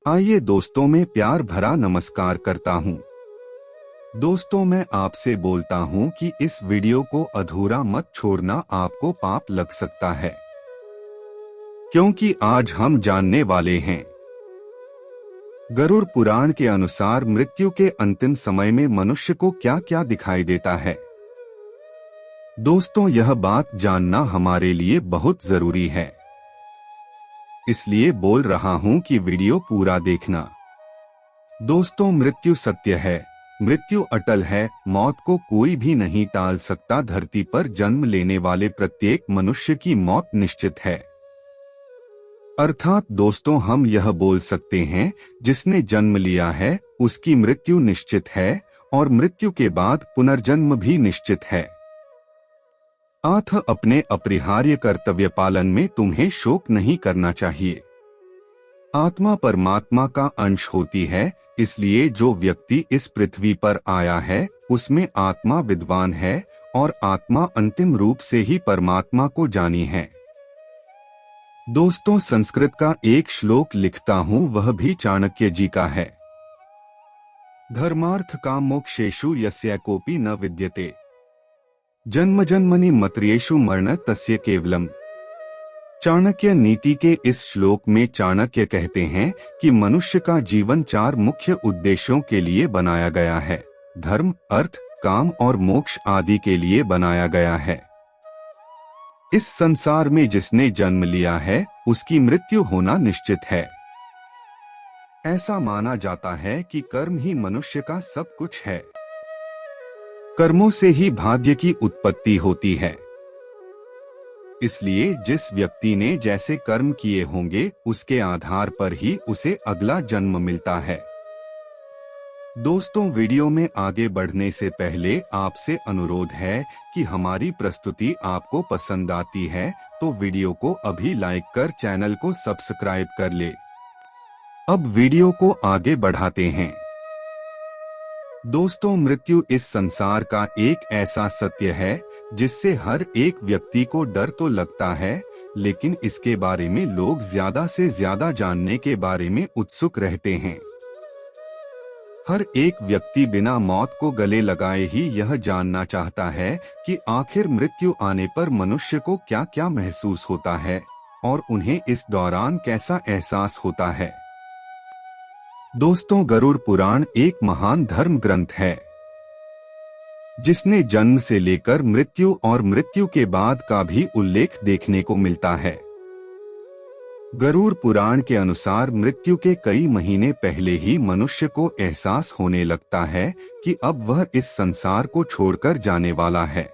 आइए दोस्तों, मैं प्यार भरा नमस्कार करता हूँ। दोस्तों, मैं आपसे बोलता हूँ कि इस वीडियो को अधूरा मत छोड़ना, आपको पाप लग सकता है। क्योंकि आज हम जानने वाले हैं गरुड़ पुराण के अनुसार मृत्यु के अंतिम समय में मनुष्य को क्या क्या दिखाई देता है। दोस्तों, यह बात जानना हमारे लिए बहुत जरूरी है, इसलिए बोल रहा हूं कि वीडियो पूरा देखना। दोस्तों, मृत्यु सत्य है, मृत्यु अटल है, मौत को कोई भी नहीं टाल सकता। धरती पर जन्म लेने वाले प्रत्येक मनुष्य की मौत निश्चित है। अर्थात दोस्तों, हम यह बोल सकते हैं, जिसने जन्म लिया है उसकी मृत्यु निश्चित है और मृत्यु के बाद पुनर्जन्म भी निश्चित है। अतः अपने अपरिहार्य कर्तव्य पालन में तुम्हें शोक नहीं करना चाहिए। आत्मा परमात्मा का अंश होती है, इसलिए जो व्यक्ति इस पृथ्वी पर आया है उसमें आत्मा विद्वान है और आत्मा अंतिम रूप से ही परमात्मा को जानी है। दोस्तों, संस्कृत का एक श्लोक लिखता हूँ, वह भी चाणक्य जी का है। धर्मार्थ काम मोक्षेषु यस्य कोपि न विद्यते, जन्म जन्मनि मर्त्येषु मरण तस्य केवलम। चाणक्य नीति के इस श्लोक में चाणक्य कहते हैं कि मनुष्य का जीवन 4 मुख्य उद्देश्यों के लिए बनाया गया है। धर्म, अर्थ, काम और मोक्ष आदि के लिए बनाया गया है। इस संसार में जिसने जन्म लिया है उसकी मृत्यु होना निश्चित है। ऐसा माना जाता है कि कर्म ही मनुष्य का सब कुछ है। कर्मों से ही भाग्य की उत्पत्ति होती है। इसलिए जिस व्यक्ति ने जैसे कर्म किए होंगे उसके आधार पर ही उसे अगला जन्म मिलता है। दोस्तों, वीडियो में आगे बढ़ने से पहले आपसे अनुरोध है कि हमारी प्रस्तुति आपको पसंद आती है तो वीडियो को अभी लाइक कर चैनल को सब्सक्राइब कर ले। अब वीडियो को आगे बढ़ाते हैं। दोस्तों, मृत्यु इस संसार का एक ऐसा सत्य है जिससे हर एक व्यक्ति को डर तो लगता है, लेकिन इसके बारे में लोग ज्यादा से ज्यादा जानने के बारे में उत्सुक रहते हैं। हर एक व्यक्ति बिना मौत को गले लगाए ही यह जानना चाहता है कि आखिर मृत्यु आने पर मनुष्य को क्या क्या महसूस होता है और उन्हें इस दौरान कैसा एहसास होता है। दोस्तों, गरुड़ पुराण एक महान धर्म ग्रंथ है जिसने जन्म से लेकर मृत्यु और मृत्यु के बाद का भी उल्लेख देखने को मिलता है। गरुड़ पुराण के अनुसार मृत्यु के कई महीने पहले ही मनुष्य को एहसास होने लगता है कि अब वह इस संसार को छोड़कर जाने वाला है।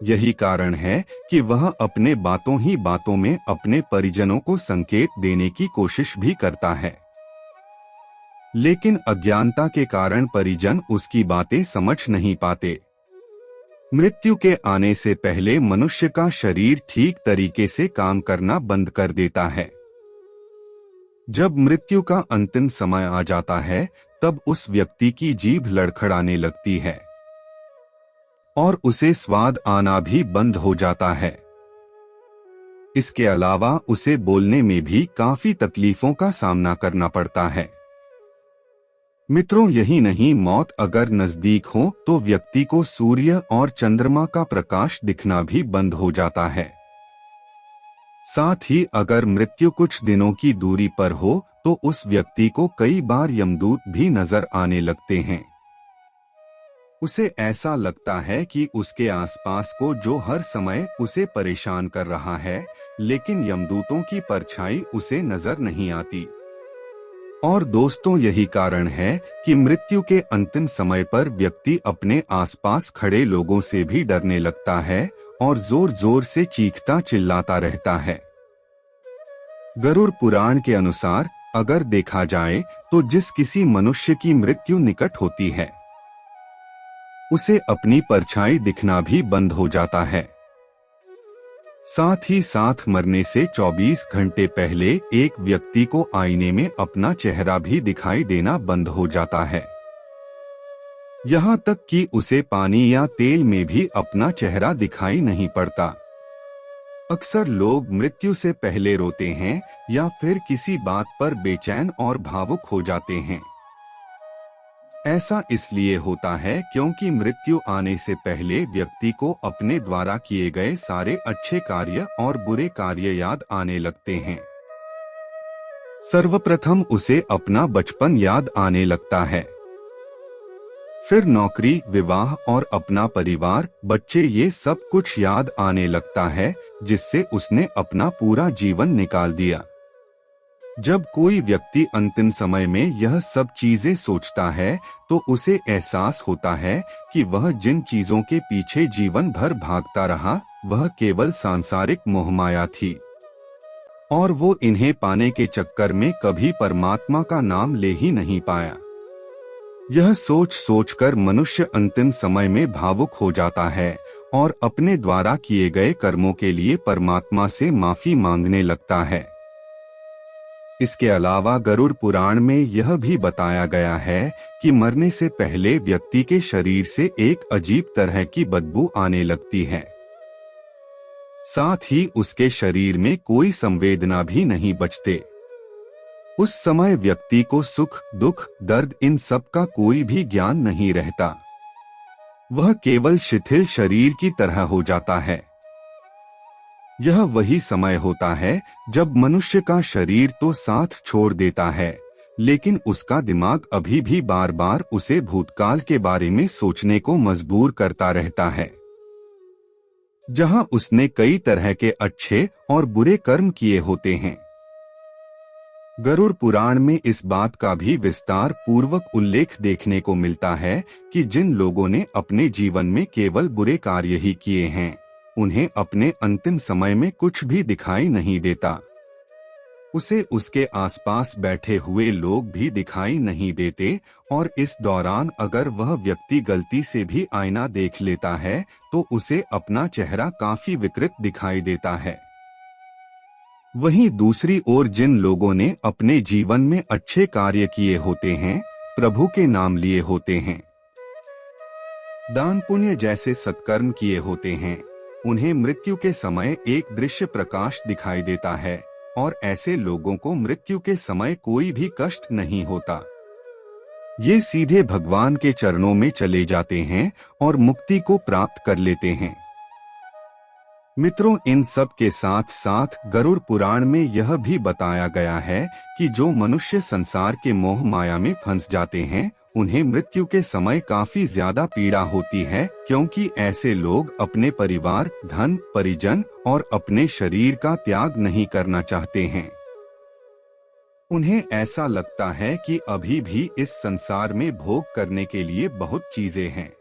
यही कारण है कि वह अपने बातों ही बातों में अपने परिजनों को संकेत देने की कोशिश भी करता है, लेकिन अज्ञानता के कारण परिजन उसकी बातें समझ नहीं पाते। मृत्यु के आने से पहले मनुष्य का शरीर ठीक तरीके से काम करना बंद कर देता है। जब मृत्यु का अंतिम समय आ जाता है तब उस व्यक्ति की जीभ लड़खड़ाने लगती है और उसे स्वाद आना भी बंद हो जाता है। इसके अलावा उसे बोलने में भी काफी तकलीफों का सामना करना पड़ता है। मित्रों, यही नहीं, मौत अगर नजदीक हो तो व्यक्ति को सूर्य और चंद्रमा का प्रकाश दिखना भी बंद हो जाता है। साथ ही अगर मृत्यु कुछ दिनों की दूरी पर हो तो उस व्यक्ति को कई बार यमदूत भी नजर आने लगते हैं। उसे ऐसा लगता है कि उसके आसपास को जो हर समय उसे परेशान कर रहा है, लेकिन यमदूतों की परछाई उसे नजर नहीं आती। और दोस्तों, यही कारण है कि मृत्यु के अंतिम समय पर व्यक्ति अपने आसपास खड़े लोगों से भी डरने लगता है और जोर जोर से चीखता चिल्लाता रहता है। गरुड़ पुराण के अनुसार अगर देखा जाए तो जिस किसी मनुष्य की मृत्यु निकट होती है उसे अपनी परछाई दिखना भी बंद हो जाता है। साथ ही साथ मरने से 24 घंटे पहले एक व्यक्ति को आईने में अपना चेहरा भी दिखाई देना बंद हो जाता है। यहाँ तक कि उसे पानी या तेल में भी अपना चेहरा दिखाई नहीं पड़ता। अक्सर लोग मृत्यु से पहले रोते हैं या फिर किसी बात पर बेचैन और भावुक हो जाते हैं। ऐसा इसलिए होता है क्योंकि मृत्यु आने से पहले व्यक्ति को अपने द्वारा किए गए सारे अच्छे कार्य और बुरे कार्य याद आने लगते हैं। सर्वप्रथम उसे अपना बचपन याद आने लगता है, फिर नौकरी, विवाह और अपना परिवार, बच्चे, ये सब कुछ याद आने लगता है जिससे उसने अपना पूरा जीवन निकाल दिया। जब कोई व्यक्ति अंतिम समय में यह सब चीजें सोचता है तो उसे एहसास होता है कि वह जिन चीजों के पीछे जीवन भर भागता रहा वह केवल सांसारिक मोहमाया थी और वो इन्हें पाने के चक्कर में कभी परमात्मा का नाम ले ही नहीं पाया। यह सोच सोचकर मनुष्य अंतिम समय में भावुक हो जाता है और अपने द्वारा किए गए कर्मों के लिए परमात्मा से माफी मांगने लगता है। इसके अलावा गरुड़ पुराण में यह भी बताया गया है कि मरने से पहले व्यक्ति के शरीर से एक अजीब तरह की बदबू आने लगती है। साथ ही उसके शरीर में कोई संवेदना भी नहीं बचते। उस समय व्यक्ति को सुख, दुख, दर्द, इन सब का कोई भी ज्ञान नहीं रहता। वह केवल शिथिल शरीर की तरह हो जाता है। यह वही समय होता है जब मनुष्य का शरीर तो साथ छोड़ देता है, लेकिन उसका दिमाग अभी भी बार बार उसे भूतकाल के बारे में सोचने को मजबूर करता रहता है, जहां उसने कई तरह के अच्छे और बुरे कर्म किए होते हैं। गरुड़ पुराण में इस बात का भी विस्तार पूर्वक उल्लेख देखने को मिलता है कि जिन लोगों ने अपने जीवन में केवल बुरे कार्य ही किए हैं उन्हें अपने अंतिम समय में कुछ भी दिखाई नहीं देता। उसे उसके आसपास बैठे हुए लोग भी दिखाई नहीं देते और इस दौरान अगर वह व्यक्ति गलती से भी आईना देख लेता है तो उसे अपना चेहरा काफी विकृत दिखाई देता है। वहीं दूसरी ओर जिन लोगों ने अपने जीवन में अच्छे कार्य किए होते हैं, प्रभु के नाम लिए होते हैं, दान पुण्य जैसे सत्कर्म किए होते हैं, उन्हें मृत्यु के समय एक दृश्य प्रकाश दिखाई देता है और ऐसे लोगों को मृत्यु के समय कोई भी कष्ट नहीं होता। ये सीधे भगवान के चरणों में चले जाते हैं और मुक्ति को प्राप्त कर लेते हैं। मित्रों, इन सब के साथ साथ गरुड़ पुराण में यह भी बताया गया है कि जो मनुष्य संसार के मोह माया में फंस जाते हैं उन्हें मृत्यु के समय काफी ज्यादा पीड़ा होती है, क्योंकि ऐसे लोग अपने परिवार, धन, परिजन और अपने शरीर का त्याग नहीं करना चाहते हैं। उन्हें ऐसा लगता है कि अभी भी इस संसार में भोग करने के लिए बहुत चीजें हैं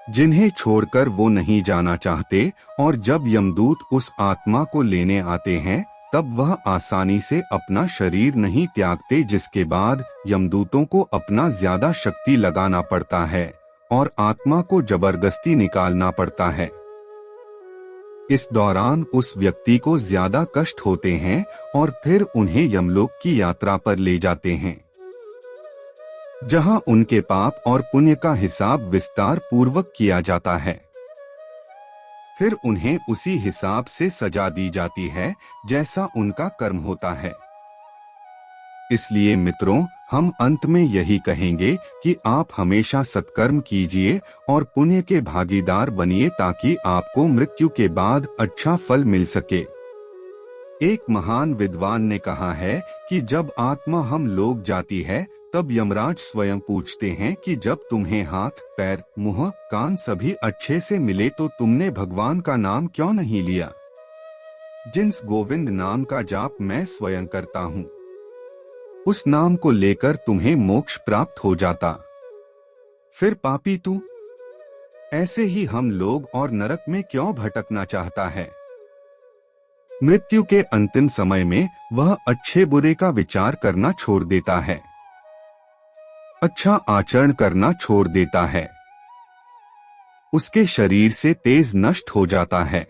जिन्हें छोड़कर वो नहीं जाना चाहते, और जब यमदूत उस आत्मा को लेने आते हैं तब वह आसानी से अपना शरीर नहीं त्यागते, जिसके बाद यमदूतों को अपना ज्यादा शक्ति लगाना पड़ता है और आत्मा को जबरदस्ती निकालना पड़ता है। इस दौरान उस व्यक्ति को ज्यादा कष्ट होते हैं और फिर उन्हें यमलोक की यात्रा पर ले जाते हैं, जहां उनके पाप और पुण्य का हिसाब विस्तार पूर्वक किया जाता है। फिर उन्हें उसी हिसाब से सजा दी जाती है जैसा उनका कर्म होता है। इसलिए मित्रों, हम अंत में यही कहेंगे कि आप हमेशा सत्कर्म कीजिए और पुण्य के भागीदार बनिए ताकि आपको मृत्यु के बाद अच्छा फल मिल सके। एक महान विद्वान ने कहा है कि जब आत्मा हम लोग जाती है तब यमराज स्वयं पूछते हैं कि जब तुम्हें हाथ, पैर, मुंह, कान सभी अच्छे से मिले तो तुमने भगवान का नाम क्यों नहीं लिया? जिस गोविंद नाम का जाप मैं स्वयं करता हूँ, उस नाम को लेकर तुम्हें मोक्ष प्राप्त हो जाता। फिर पापी तू, ऐसे ही हम लोग और नरक में क्यों भटकना चाहता है? मृत्यु के अंतिम समय में वह अच्छे बुरे का विचार करना छोड़ देता है, अच्छा आचरण करना छोड़ देता है, उसके शरीर से तेज नष्ट हो जाता है,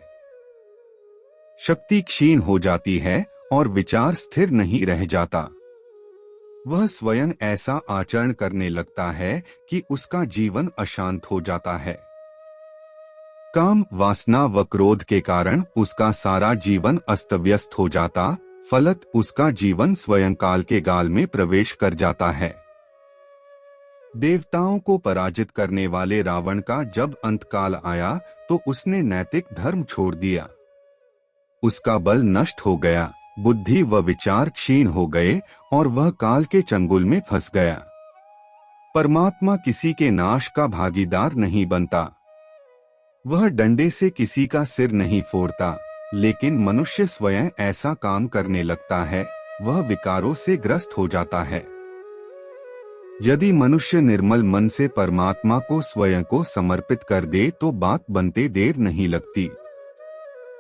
शक्ति क्षीण हो जाती है और विचार स्थिर नहीं रह जाता। वह स्वयं ऐसा आचरण करने लगता है कि उसका जीवन अशांत हो जाता है। काम, वासना व क्रोध के कारण उसका सारा जीवन अस्त व्यस्त हो जाता, फलत उसका जीवन स्वयं काल के गाल में प्रवेश कर जाता है। देवताओं को पराजित करने वाले रावण का जब अंतकाल आया तो उसने नैतिक धर्म छोड़ दिया। उसका बल नष्ट हो गया, बुद्धि व विचार क्षीण हो गए और वह काल के चंगुल में फंस गया। परमात्मा किसी के नाश का भागीदार नहीं बनता। वह डंडे से किसी का सिर नहीं फोड़ता, लेकिन मनुष्य स्वयं ऐसा काम करने लगता है, वह विकारों से ग्रस्त हो जाता है। यदि मनुष्य निर्मल मन से परमात्मा को स्वयं को समर्पित कर दे तो बात बनते देर नहीं लगती।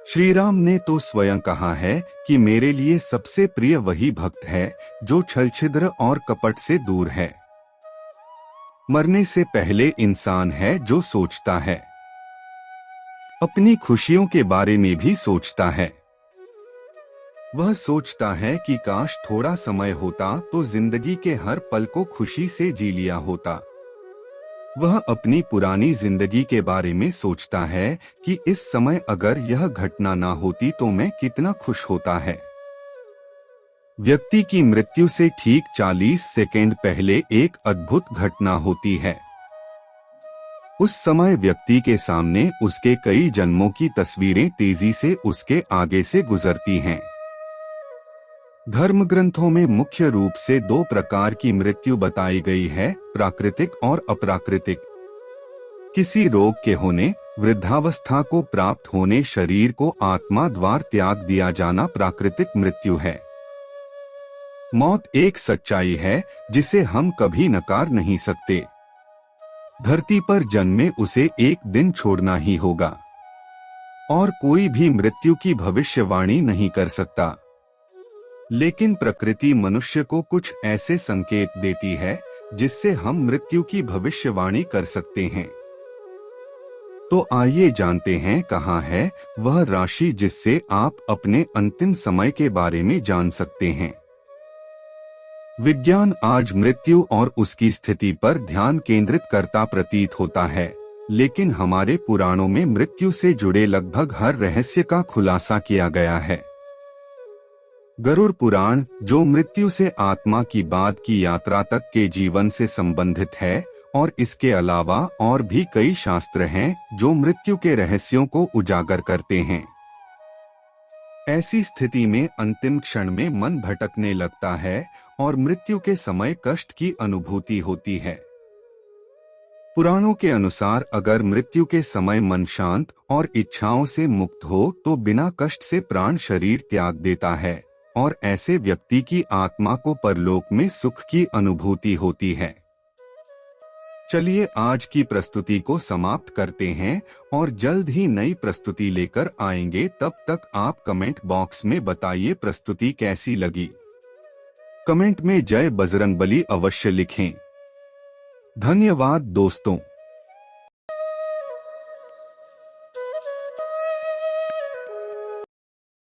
श्री राम ने तो स्वयं कहा है कि मेरे लिए सबसे प्रिय वही भक्त है जो छल छिद्र और कपट से दूर है। मरने से पहले इंसान है जो सोचता है, अपनी खुशियों के बारे में भी सोचता है। वह सोचता है कि काश थोड़ा समय होता तो जिंदगी के हर पल को खुशी से जी लिया होता। वह अपनी पुरानी जिंदगी के बारे में सोचता है कि इस समय अगर यह घटना ना होती तो मैं कितना खुश होता है। व्यक्ति की मृत्यु से ठीक 40 सेकंड पहले एक अद्भुत घटना होती है। उस समय व्यक्ति के सामने उसके कई जन्मों की तस्वीरें तेजी से उसके आगे से गुजरती हैं। धर्म ग्रंथों में मुख्य रूप से 2 प्रकार की मृत्यु बताई गई है, प्राकृतिक और अप्राकृतिक। किसी रोग के होने, वृद्धावस्था को प्राप्त होने, शरीर को आत्मा द्वार त्याग दिया जाना प्राकृतिक मृत्यु है। मौत एक सच्चाई है जिसे हम कभी नकार नहीं सकते। धरती पर जन्मे उसे एक दिन छोड़ना ही होगा और कोई भी मृत्यु की भविष्यवाणी नहीं कर सकता। लेकिन प्रकृति मनुष्य को कुछ ऐसे संकेत देती है जिससे हम मृत्यु की भविष्यवाणी कर सकते हैं। तो आइए जानते हैं कहाँ है वह राशि जिससे आप अपने अंतिम समय के बारे में जान सकते हैं। विज्ञान आज मृत्यु और उसकी स्थिति पर ध्यान केंद्रित करता प्रतीत होता है, लेकिन हमारे पुराणों में मृत्यु से जुड़े लगभग हर रहस्य का खुलासा किया गया है। गरुड़ पुराण, जो मृत्यु से आत्मा की बाद की यात्रा तक के जीवन से संबंधित है, और इसके अलावा और भी कई शास्त्र हैं जो मृत्यु के रहस्यों को उजागर करते हैं। ऐसी स्थिति में अंतिम क्षण में मन भटकने लगता है और मृत्यु के समय कष्ट की अनुभूति होती है। पुराणों के अनुसार अगर मृत्यु के समय मन शांत और इच्छाओं से मुक्त हो तो बिना कष्ट से प्राण शरीर त्याग देता है और ऐसे व्यक्ति की आत्मा को परलोक में सुख की अनुभूति होती है। चलिए आज की प्रस्तुति को समाप्त करते हैं और जल्द ही नई प्रस्तुति लेकर आएंगे। तब तक आप कमेंट बॉक्स में बताइए प्रस्तुति कैसी लगी। कमेंट में जय बजरंगबली अवश्य लिखें। धन्यवाद दोस्तों।